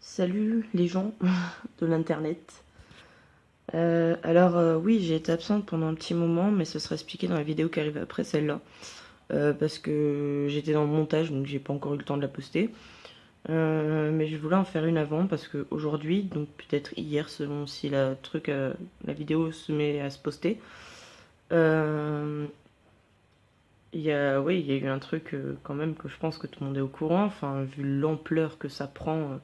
Salut les gens de l'internet. Oui, j'ai été absente pendant un petit moment, mais ce sera expliqué dans la vidéo qui arrive après celle-là. Parce que j'étais dans le montage, donc j'ai pas encore eu le temps de la poster. Mais je voulais en faire une avant parce que aujourd'hui, donc peut-être hier selon si la vidéo se met à se poster. euh, oui, il y a eu un truc quand même que je pense que tout le monde est au courant. Enfin, vu l'ampleur que ça prend.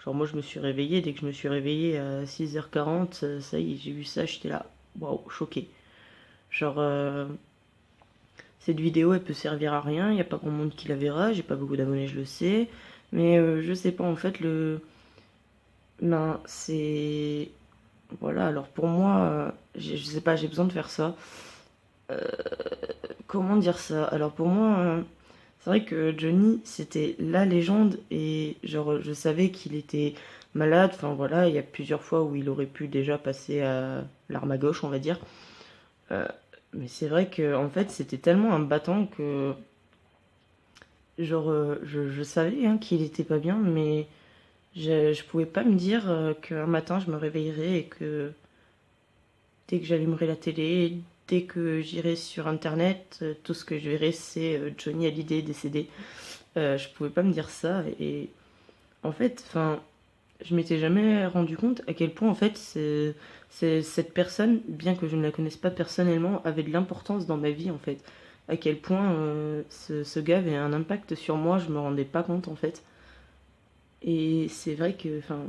Genre moi je me suis réveillée, dès que je me suis réveillée à 6h40, ça y est, j'ai vu ça, j'étais là, waouh, choquée. Genre cette vidéo elle peut servir à rien, il n'y a pas grand monde qui la verra, j'ai pas beaucoup d'abonnés, je le sais, mais je sais pas en fait ben c'est voilà, alors pour moi je sais pas, j'ai besoin de faire ça. Euh, Comment dire ça? Alors pour moi c'est vrai que Johnny c'était la légende et genre je savais qu'il était malade, enfin voilà, il y a plusieurs fois où il aurait pu déjà passer à l'arme à gauche, on va dire. Euh, mais c'est vrai que en fait c'était tellement un battant que genre je savais hein, qu'il était pas bien, mais je pouvais pas me dire qu'un matin je me réveillerais et que dès que j'allumerai la télé, dès que j'irai sur internet, tout ce que je verrai c'est Johnny Hallyday décédé. Je pouvais pas me dire ça et en fait, enfin, je m'étais jamais rendu compte à quel point en fait cette personne, bien que je ne la connaisse pas personnellement, avait de l'importance dans ma vie en fait. À quel point ce gars avait un impact sur moi, je me rendais pas compte en fait. Et c'est vrai que, enfin,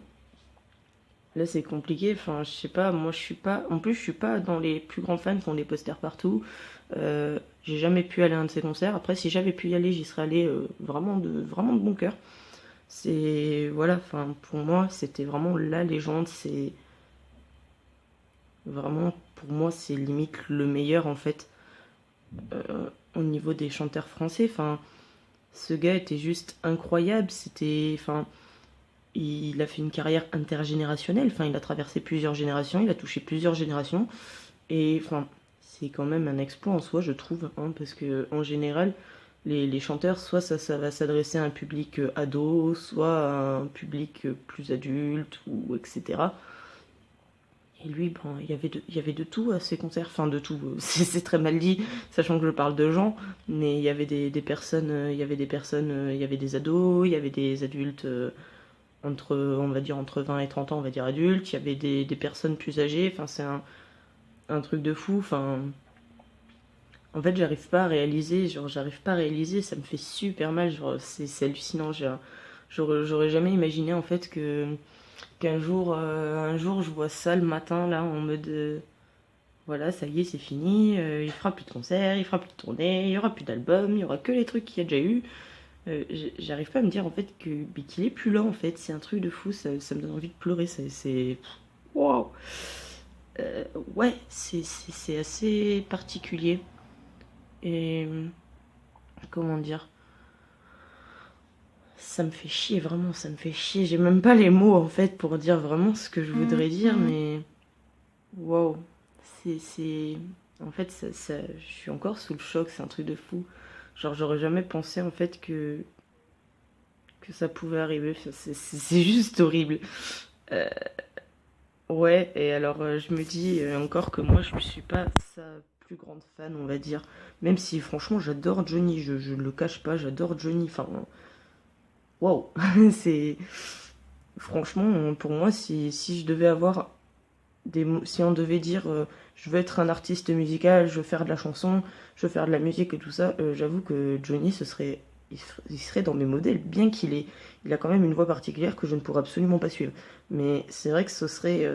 là c'est compliqué. Enfin, je sais pas, moi je suis pas, en plus je suis pas dans les plus grands fans qui ont des posters partout. J'ai jamais pu aller à un de ses concerts. Après, si j'avais pu y aller, j'y serais allé vraiment de bon cœur. C'est voilà, enfin pour moi c'était vraiment la légende, c'est vraiment pour moi c'est limite le meilleur en fait au niveau des chanteurs français. Enfin, ce gars était juste incroyable, c'était enfin il a fait une carrière intergénérationnelle, enfin il a traversé plusieurs générations, il a touché plusieurs générations et enfin c'est quand même un exploit en soi je trouve hein, parce que en général les chanteurs, soit ça va s'adresser à un public ado, soit à un public plus adulte, ou etc. Et lui, bon, il y avait de tout à ses concerts, enfin de tout, c'est très mal dit, sachant que je parle de gens, mais il y avait des personnes, il y avait des personnes, il y avait des ados, il y avait des adultes entre, on va dire, entre 20 et 30 ans, on va dire adultes, il y avait des personnes plus âgées, enfin c'est un truc de fou, enfin en fait, j'arrive pas à réaliser, genre, j'arrive pas à réaliser, ça me fait super mal, genre, c'est hallucinant. J'aurais jamais imaginé, en fait, un jour, je vois ça le matin, là, en mode, voilà, ça y est, c'est fini, il fera plus de concerts, il fera plus de tournées, il y aura plus d'albums, il y aura que les trucs qu'il y a déjà eu. J'arrive pas à me dire, en fait, mais qu'il est plus là, en fait, c'est un truc de fou, ça me donne envie de pleurer, waouh! Ouais, c'est assez particulier. Et, comment dire? Ça me fait chier, vraiment, ça me fait chier. J'ai même pas les mots en fait pour dire vraiment ce que je voudrais dire, mais waouh, c'est. En fait, je suis encore sous le choc, c'est un truc de fou. Genre, j'aurais jamais pensé en fait que ça pouvait arriver. Enfin, c'est juste horrible. Euh, ouais, et alors je me dis encore que moi je ne suis pas sa plus grande fan, on va dire. Même si franchement j'adore Johnny, je le cache pas, j'adore Johnny. Enfin, waouh, c'est. Franchement, pour moi, si je devais avoir si on devait dire je veux être un artiste musical, je veux faire de la chanson, je veux faire de la musique et tout ça, j'avoue que Johnny, il serait dans mes modèles, bien il a quand même une voix particulière que je ne pourrais absolument pas suivre. Mais c'est vrai que ce serait,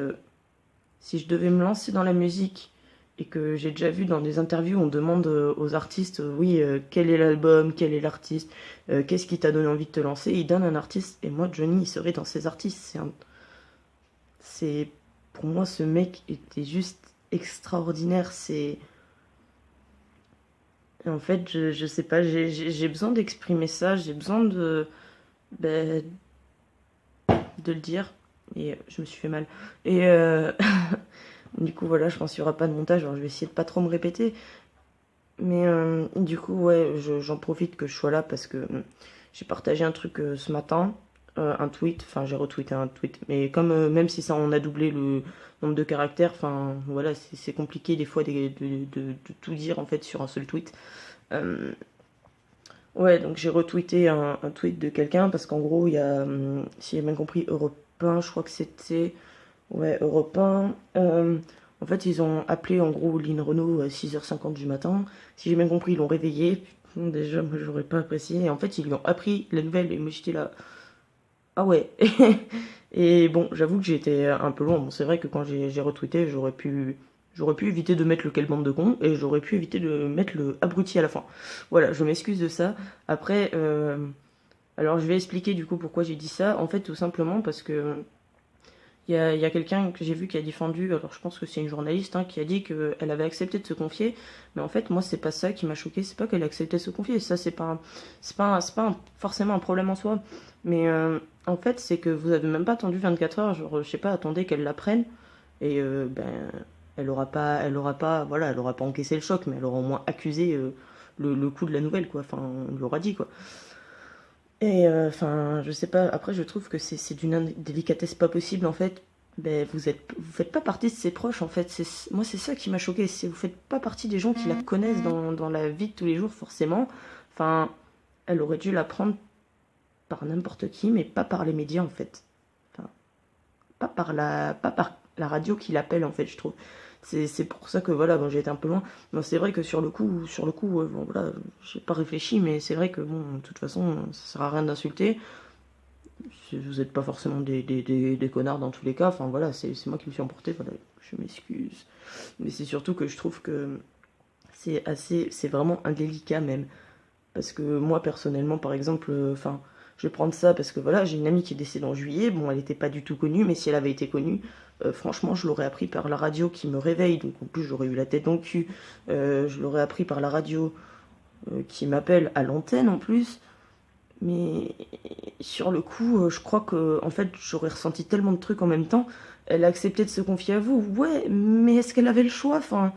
si je devais me lancer dans la musique et que j'ai déjà vu dans des interviews, on demande aux artistes, oui, quel est l'album, quel est l'artiste, qu'est-ce qui t'a donné envie de te lancer, ils donnent un artiste, et moi, Johnny, il serait dans ces artistes. C'est, pour moi, ce mec était juste extraordinaire. En fait, je sais pas, j'ai besoin d'exprimer ça, j'ai besoin ben, de le dire. Et je me suis fait mal. Et du coup, voilà, je pense qu'il n'y aura pas de montage, alors je vais essayer de pas trop me répéter. Mais du coup, ouais, j'en profite que je sois là parce que j'ai partagé un truc ce matin. un tweet, enfin j'ai retweeté un tweet, mais comme même si ça on a doublé le nombre de caractères, enfin voilà, c'est compliqué des fois de tout dire en fait sur un seul tweet. Euh, ouais, donc j'ai retweeté un tweet de quelqu'un parce qu'en gros, il y a, si j'ai bien compris, Europe 1, je crois que c'était, ouais, Europe 1. En fait, ils ont appelé en gros Lynn Renault à 6h50 du matin. Si j'ai bien compris, ils l'ont réveillé. Déjà, moi, j'aurais pas apprécié. Et en fait, ils lui ont appris la nouvelle. Et moi, j'étais là, ah ouais. Et bon, j'avoue que j'ai été un peu loin. Bon, c'est vrai que quand j'ai retweeté, j'aurais pu éviter de mettre le quelle bande de con et j'aurais pu éviter de mettre le abruti à la fin. Voilà, je m'excuse de ça. Après, alors je vais expliquer du coup pourquoi j'ai dit ça. En fait, tout simplement parce que il y a quelqu'un que j'ai vu qui a défendu, alors je pense que c'est une journaliste, hein, qui a dit qu'elle avait accepté de se confier, mais en fait moi c'est pas ça qui m'a choqué, c'est pas qu'elle a accepté de se confier, ça forcément un problème en soi, mais en fait c'est que vous avez même pas attendu 24 heures, genre je sais pas, attendez qu'elle l'apprenne, et ben voilà, elle aura pas encaissé le choc, mais elle aura au moins accusé le coup de la nouvelle, quoi, enfin on lui aura dit, quoi. Et enfin, je sais pas, après je trouve que c'est d'une indélicatesse pas possible en fait. Ben, vous faites pas partie de ses proches en fait. Moi c'est ça qui m'a choqué, c'est vous faites pas partie des gens qui la connaissent dans la vie de tous les jours forcément. Enfin, elle aurait dû l'apprendre par n'importe qui, mais pas par les médias en fait. Enfin, pas par la radio qui l'appelle en fait, je trouve. C'est pour ça que voilà, bon, j'ai été un peu loin. Bon, c'est vrai que sur le coup, bon, voilà, j'ai pas réfléchi, mais c'est vrai que bon, de toute façon, ça sert à rien d'insulter. Vous n'êtes pas forcément des connards dans tous les cas. Enfin voilà, c'est moi qui me suis emporté. Voilà, je m'excuse. Mais c'est surtout que je trouve que c'est vraiment indélicat même. Parce que moi, personnellement, par exemple, enfin, je vais prendre ça parce que voilà, j'ai une amie qui est décédée en juillet. Bon, elle n'était pas du tout connue, mais si elle avait été connue, franchement, je l'aurais appris par la radio qui me réveille. Donc en plus, j'aurais eu la tête dans le cul. Je l'aurais appris par la radio qui m'appelle à l'antenne en plus. Mais sur le coup, je crois que en fait, j'aurais ressenti tellement de trucs en même temps. Elle a accepté de se confier à vous. Ouais, mais est-ce qu'elle avait le choix? Enfin,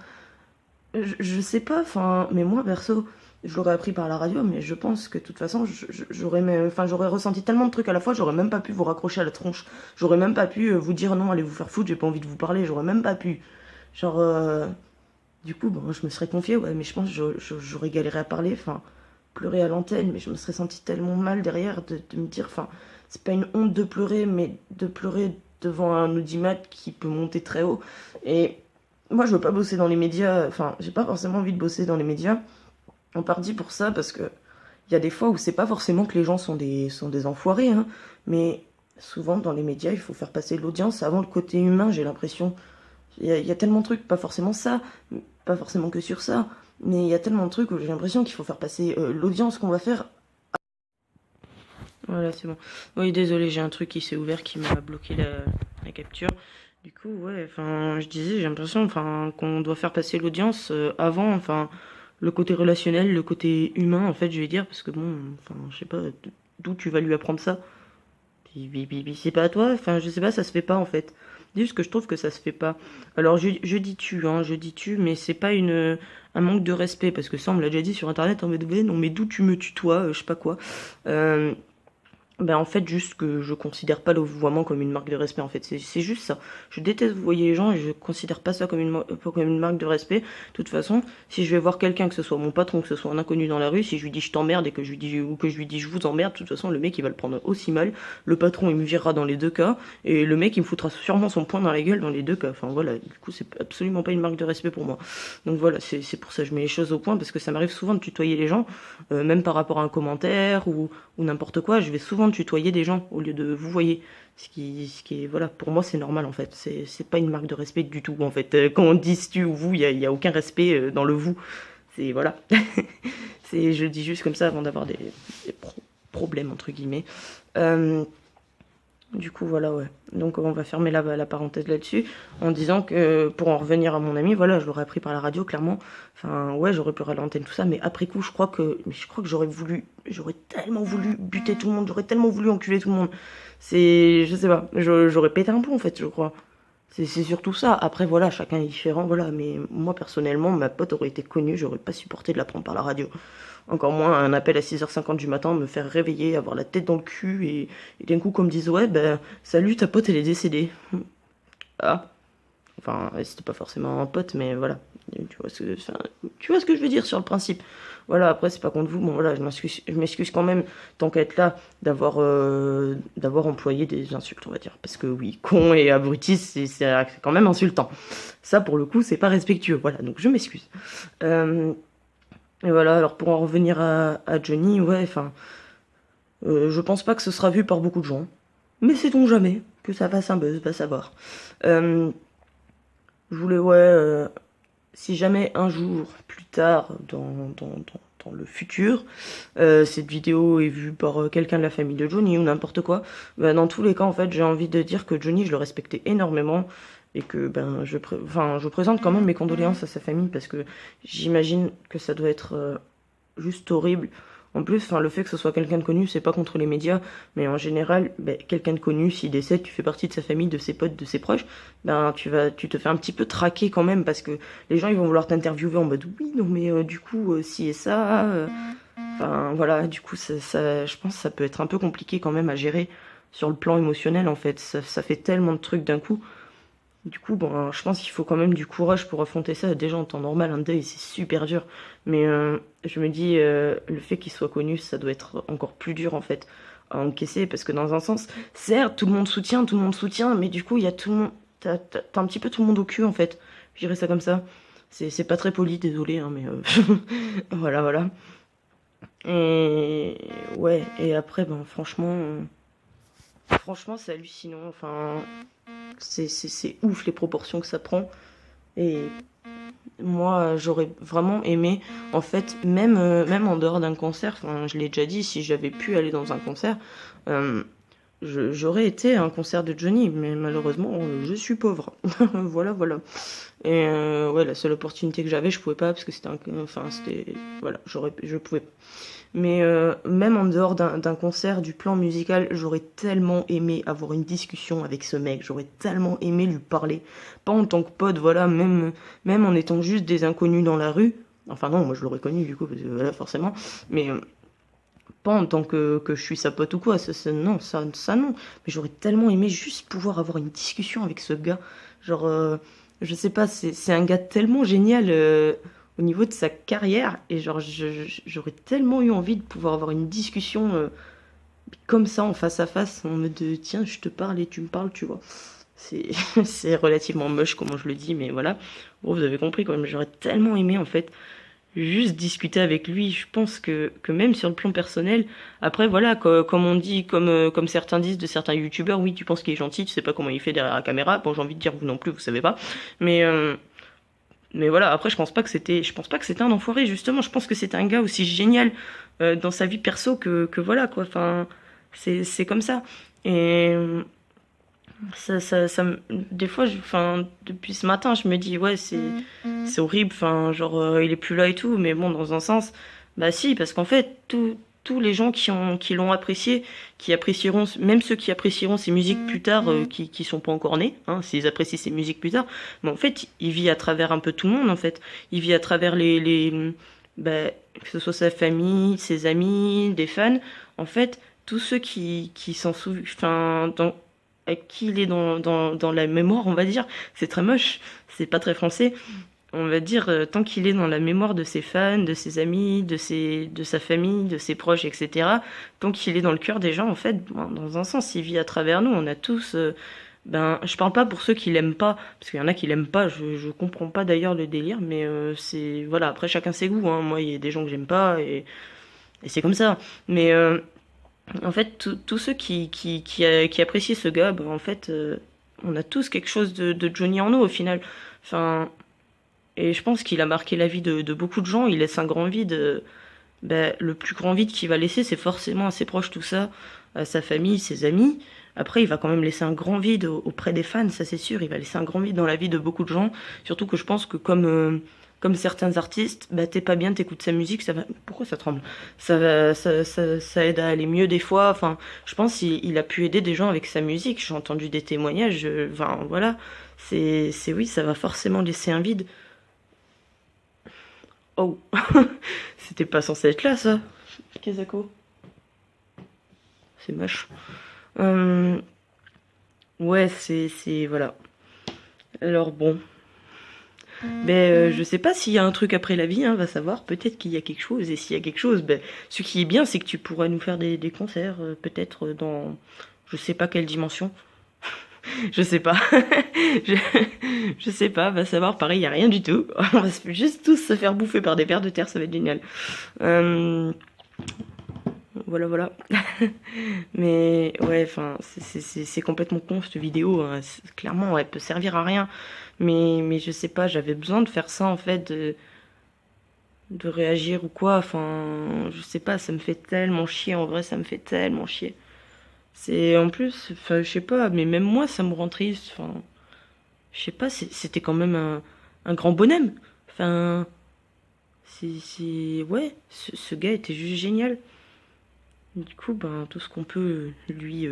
je sais pas, enfin, mais moi perso, je l'aurais appris par la radio, mais je pense que de toute façon, j'aurais ressenti tellement de trucs à la fois, j'aurais même pas pu vous raccrocher à la tronche, j'aurais même pas pu vous dire non, allez vous faire foutre, j'ai pas envie de vous parler, j'aurais même pas pu. Genre, du coup, bon, je me serais confiée, ouais, mais je pense que j'aurais galéré à parler, enfin, pleurer à l'antenne, mais je me serais senti tellement mal derrière de me dire, enfin, c'est pas une honte de pleurer, mais de pleurer devant un audimat qui peut monter très haut. Et moi, je veux pas bosser dans les médias, enfin, j'ai pas forcément envie de bosser dans les médias, en partie pour ça, parce que il y a des fois où c'est pas forcément que les gens sont des enfoirés, hein, mais souvent dans les médias, il faut faire passer l'audience avant le côté humain, j'ai l'impression. Il y a tellement de trucs, pas forcément ça, pas forcément que sur ça, mais il y a tellement de trucs où j'ai l'impression qu'il faut faire passer l'audience qu'on va faire. Voilà, c'est bon. Oui, désolé, j'ai un truc qui s'est ouvert qui m'a bloqué la capture. Du coup, ouais, enfin, je disais, j'ai l'impression, enfin, qu'on doit faire passer l'audience avant, enfin, le côté relationnel, le côté humain, en fait, je vais dire, parce que bon, enfin, je sais pas, d'où tu vas lui apprendre ça? Puis c'est pas à toi, enfin, je sais pas, ça se fait pas, en fait. C'est juste que je trouve que ça se fait pas. Alors, je dis tu, hein, je dis tu, mais c'est pas un manque de respect, parce que ça, on me l'a déjà dit sur Internet, en mode, ouais, non, mais d'où tu me tutoies, je sais pas quoi. Euh, ben en fait, juste que je considère pas le vouvoiement comme une marque de respect, en fait. C'est juste ça. Je déteste vouvoyer les gens et je considère pas ça comme une marque de respect. De toute façon, si je vais voir quelqu'un, que ce soit mon patron, que ce soit un inconnu dans la rue, si je lui dis je t'emmerde et que je lui dis, ou que je lui dis je vous emmerde, de toute façon, le mec, il va le prendre aussi mal. Le patron, il me virera dans les deux cas. Et le mec, il me foutra sûrement son poing dans la gueule dans les deux cas. Enfin, voilà. Du coup, c'est absolument pas une marque de respect pour moi. Donc voilà, c'est pour ça que je mets les choses au point parce que ça m'arrive souvent de tutoyer les gens, même par rapport à un commentaire ou n'importe quoi, je vais souvent tutoyer des gens au lieu de vous voyez. Ce qui est, voilà, pour moi c'est normal en fait. C'est pas une marque de respect du tout en fait. Quand on dit tu ou vous, y a aucun respect dans le vous. C'est voilà. Je le dis juste comme ça avant d'avoir des problèmes entre guillemets. Euh, du coup, voilà, ouais. Donc, on va fermer la parenthèse là-dessus en disant que pour en revenir à mon ami, voilà, je l'aurais appris par la radio, clairement. Enfin, ouais, j'aurais pleuré à l'antenne, tout ça, mais après coup, je crois que j'aurais tellement voulu buter tout le monde, j'aurais tellement voulu enculer tout le monde. Je sais pas, j'aurais pété un plomb en fait, je crois. C'est surtout ça. Après, voilà, chacun est différent, voilà. Mais moi, personnellement, ma pote aurait été connue, j'aurais pas supporté de la prendre par la radio. Encore moins un appel à 6h50 du matin, me faire réveiller, avoir la tête dans le cul, et d'un coup, comme disent, ouais, ben, salut, ta pote, elle est décédée. Ah. Enfin, c'était pas forcément un pote, mais voilà. Enfin, tu vois ce que je veux dire sur le principe. Voilà, après, c'est pas contre vous. Bon, voilà, je m'excuse quand même, tant qu'à être là, d'avoir employé des insultes, on va dire. Parce que oui, con et abruti, c'est quand même insultant. Ça, pour le coup, c'est pas respectueux. Voilà, donc je m'excuse. Euh, et voilà, alors pour en revenir à Johnny, ouais, enfin, je pense pas que ce sera vu par beaucoup de gens. Mais sait-on jamais que ça fasse un buzz, va savoir. Euh, je voulais, ouais, si jamais un jour, plus tard, dans le futur, cette vidéo est vue par quelqu'un de la famille de Johnny ou n'importe quoi, ben, dans tous les cas, en fait, j'ai envie de dire que Johnny, je le respectais énormément et que ben, enfin, je présente quand même mes condoléances à sa famille parce que j'imagine que ça doit être juste horrible. En plus, enfin, le fait que ce soit quelqu'un de connu, c'est pas contre les médias, mais en général, ben, quelqu'un de connu, s'il décède, tu fais partie de sa famille, de ses potes, de ses proches, ben, tu te fais un petit peu traquer quand même, parce que les gens, ils vont vouloir t'interviewer en mode, oui, non, mais du coup, si et ça, enfin, voilà, du coup, je pense que ça peut être un peu compliqué quand même à gérer sur le plan émotionnel, en fait. Ça fait tellement de trucs d'un coup. Du coup, bon, je pense qu'il faut quand même du courage pour affronter ça. Déjà, en temps normal, un deuil, c'est super dur. Mais je me dis, le fait qu'il soit connu, ça doit être encore plus dur, en fait, à encaisser. Parce que dans un sens, certes, tout le monde soutient, mais du coup, il y a tout le monde. T'as un petit peu tout le monde au cul, en fait. Je dirais ça comme ça. C'est pas très poli, désolé, hein, mais voilà, voilà. Et ouais, et après, ben, franchement, c'est hallucinant. Enfin, c'est ouf les proportions que ça prend. Et moi, j'aurais vraiment aimé, en fait, même en dehors d'un concert, enfin, je l'ai déjà dit, si j'avais pu aller dans un concert, euh, j'aurais été à un concert de Johnny, mais malheureusement, je suis pauvre. Voilà, voilà. Et ouais, la seule opportunité que j'avais, je pouvais pas, parce que enfin, voilà, je pouvais pas. Mais même en dehors d'un concert, du plan musical, j'aurais tellement aimé avoir une discussion avec ce mec. J'aurais tellement aimé lui parler. Pas en tant que pote, voilà, même en étant juste des inconnus dans la rue. Enfin non, moi je l'aurais connu du coup, parce que voilà, forcément. Mais pas en tant que je suis sa pote ou quoi. Non, ça non. Mais j'aurais tellement aimé juste pouvoir avoir une discussion avec ce gars. Genre, je sais pas, c'est un gars tellement génial. Au niveau de sa carrière et genre j'aurais tellement eu envie de pouvoir avoir une discussion comme ça en face à face en mode de, tiens je te parle et tu me parles tu vois c'est c'est relativement moche comment je le dis mais voilà bon vous avez compris quand même j'aurais tellement aimé en fait juste discuter avec lui je pense que même sur le plan personnel après voilà comme on dit comme certains disent de certains youtubeurs oui tu penses qu'il est gentil tu sais pas comment il fait derrière la caméra bon j'ai envie de dire vous non plus vous savez pas mais voilà, après je pense pas que c'était un enfoiré justement. Je pense que c'était un gars aussi génial dans sa vie perso que voilà quoi. Enfin, c'est comme ça. Et des fois, enfin, depuis ce matin, je me dis ouais c'est horrible. Enfin, genre il est plus là et tout. Mais bon, dans un sens, bah si, parce qu'en fait tous les gens qui l'ont apprécié, qui apprécieront, même ceux qui apprécieront ses musiques plus tard, qui sont pas encore nés, hein, s'ils apprécient ses musiques plus tard, mais en fait, il vit à travers un peu tout le monde, en fait. Il vit à travers bah, que ce soit sa famille, ses amis, des fans, en fait, tous ceux qui s'en souviennent, enfin, à qui il est dans la mémoire, on va dire, c'est très moche, c'est pas très français, on va dire, tant qu'il est dans la mémoire de ses fans, de ses amis, de sa famille, de ses proches, etc., tant qu'il est dans le cœur des gens, en fait, ben, dans un sens, il vit à travers nous. On a tous, ben, je parle pas pour ceux qui l'aiment pas, parce qu'il y en a qui l'aiment pas, je comprends pas d'ailleurs le délire, mais c'est, voilà, après chacun ses goûts, hein. Moi, il y a des gens que j'aime pas, et c'est comme ça. Mais en fait, tous ceux qui apprécient ce gars, ben, en fait, on a tous quelque chose de Johnny en nous, au final. Enfin, et je pense qu'il a marqué la vie de beaucoup de gens. Il laisse un grand vide. Ben, le plus grand vide qu'il va laisser, c'est forcément à ses proches, tout ça, à sa famille, ses amis. Après, il va quand même laisser un grand vide auprès des fans, ça c'est sûr. Il va laisser un grand vide dans la vie de beaucoup de gens. Surtout que je pense que comme certains artistes, bah t'es pas bien, t'écoutes sa musique, ça va. Pourquoi ça tremble? Ça aide à aller mieux des fois. Enfin, je pense qu'il a pu aider des gens avec sa musique. J'ai entendu des témoignages. Enfin, voilà. Oui, ça va forcément laisser un vide. Oh, c'était pas censé être là, ça. Kezako. C'est moche. Ouais, voilà. Alors bon. Ben, je sais pas s'il y a un truc après la vie, hein, va savoir. Peut-être qu'il y a quelque chose. Et s'il y a quelque chose, ben, ce qui est bien, c'est que tu pourras nous faire des concerts, peut-être dans, je sais pas quelle dimension. Je sais pas. je, je sais pas, va savoir. Pareil, il y a rien du tout. On va juste tous se faire bouffer par des vers de terre, ça va être génial. Voilà. Mais ouais, enfin, c'est complètement con cette vidéo, hein. Clairement, elle peut servir à rien. Mais je sais pas, j'avais besoin de faire ça en fait, de réagir ou quoi. Enfin, je sais pas, ça me fait tellement chier. En vrai, ça me fait tellement chier. C'est en plus, enfin, je sais pas, mais même moi, ça me rend triste. Enfin, je sais pas, c'était quand même un grand bonhomme. Enfin, ouais, ce gars était juste génial. Du coup, ben, tout ce qu'on peut lui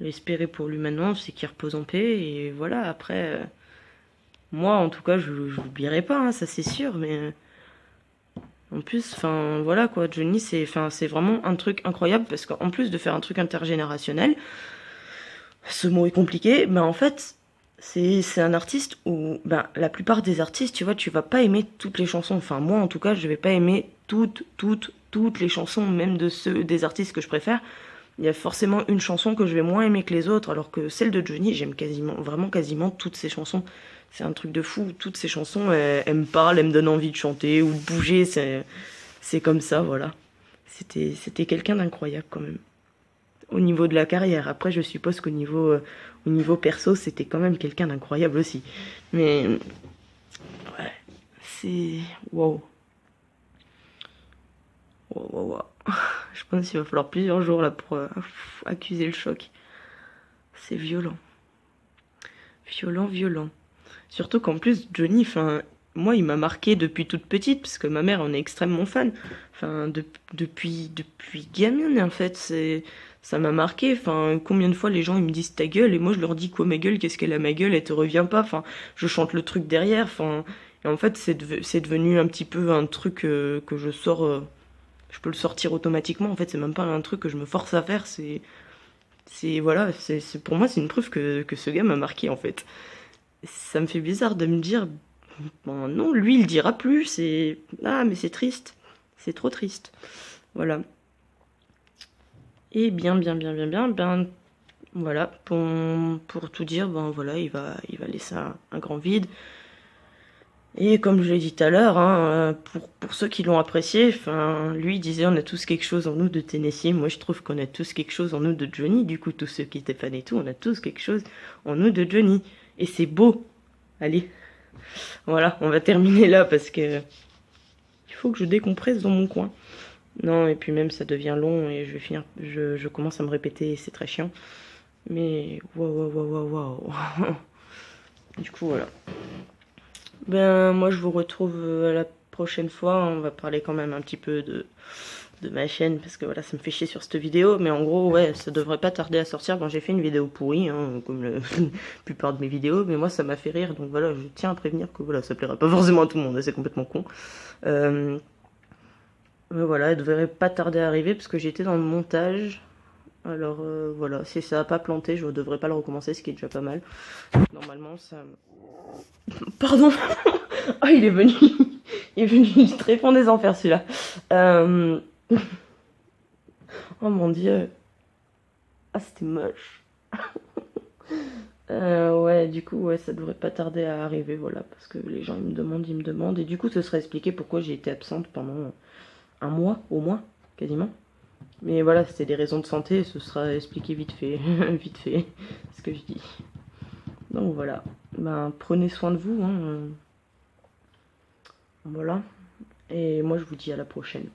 espérer pour lui maintenant, c'est qu'il repose en paix. Et voilà, après, moi, en tout cas, je l'oublierai pas, hein, ça c'est sûr. Mais en plus, enfin, voilà quoi, Johnny, c'est vraiment un truc incroyable parce qu'en plus de faire un truc intergénérationnel, ce mot est compliqué, mais en fait, c'est un artiste où, ben, la plupart des artistes, tu vois, tu vas pas aimer toutes les chansons. Enfin, moi, en tout cas, je vais pas aimer toutes les chansons, même de ceux des artistes que je préfère. Il y a forcément une chanson que je vais moins aimer que les autres, alors que celle de Johnny, j'aime vraiment quasiment toutes ses chansons. C'est un truc de fou. Toutes ses chansons, elles me parlent, elles me donnent envie de chanter ou de bouger. C'est comme ça, voilà. C'était quelqu'un d'incroyable quand même. Au niveau de la carrière. Après, je suppose au niveau perso, c'était quand même quelqu'un d'incroyable aussi. Mais ouais, c'est wow. Wow. Je pense qu'il va falloir plusieurs jours là pour accuser le choc. C'est violent. Violent. Surtout qu'en plus, Johnny, enfin, moi, il m'a marqué depuis toute petite, parce que ma mère en est extrêmement fan. Enfin, depuis gamine, en fait, ça m'a marqué. Enfin, combien de fois les gens ils me disent ta gueule, et moi je leur dis quoi ma gueule, qu'est-ce qu'elle a ma gueule, elle te revient pas. Enfin, je chante le truc derrière. Enfin, et en fait, c'est devenu un petit peu un truc que je sors. Je peux le sortir automatiquement. En fait, c'est même pas un truc que je me force à faire. Voilà, pour moi, c'est une preuve que ce gars m'a marqué en fait. Ça me fait bizarre de me dire, bon, non, lui, il dira plus. Mais c'est triste. C'est trop triste. Voilà. Et ben, voilà, pour tout dire, ben voilà, il va laisser un grand vide. Et comme je l'ai dit tout à l'heure, hein, pour ceux qui l'ont apprécié, enfin, lui disait on a tous quelque chose en nous de Tennessee. Moi je trouve qu'on a tous quelque chose en nous de Johnny. Du coup, tous ceux qui étaient fans et tout, on a tous quelque chose en nous de Johnny. Et c'est beau. Allez, voilà, on va terminer là parce que il faut que je décompresse dans mon coin. Non, et puis même ça devient long et je vais finir. Je commence à me répéter et c'est très chiant. Mais waouh. Du coup, voilà. Ben, moi, je vous retrouve la prochaine fois. On va parler quand même un petit peu de ma chaîne parce que voilà, ça me fait chier sur cette vidéo. Mais en gros, ouais, ça devrait pas tarder à sortir. Bon, j'ai fait une vidéo pourrie, hein, comme la plupart de mes vidéos, mais moi, ça m'a fait rire. Donc voilà, je tiens à prévenir que voilà, ça plaira pas forcément à tout le monde. C'est complètement con. Mais voilà, elle devrait pas tarder à arriver parce que j'étais dans le montage. Alors voilà, si ça a pas planté, je devrais pas le recommencer, ce qui est déjà pas mal. Normalement, ça. Pardon. Oh, il est venu. Il est venu du tréfonds des enfers, celui-là. Oh mon dieu. Ah, c'était moche. Ouais, du coup, ouais, ça devrait pas tarder à arriver, voilà, parce que les gens, ils me demandent, et du coup, ce serait expliqué pourquoi j'ai été absente pendant un mois, au moins, quasiment. Mais voilà, c'était des raisons de santé, ce sera expliqué vite fait, vite fait, ce que je dis. Donc voilà, ben, prenez soin de vous, hein. Voilà, et moi je vous dis à la prochaine.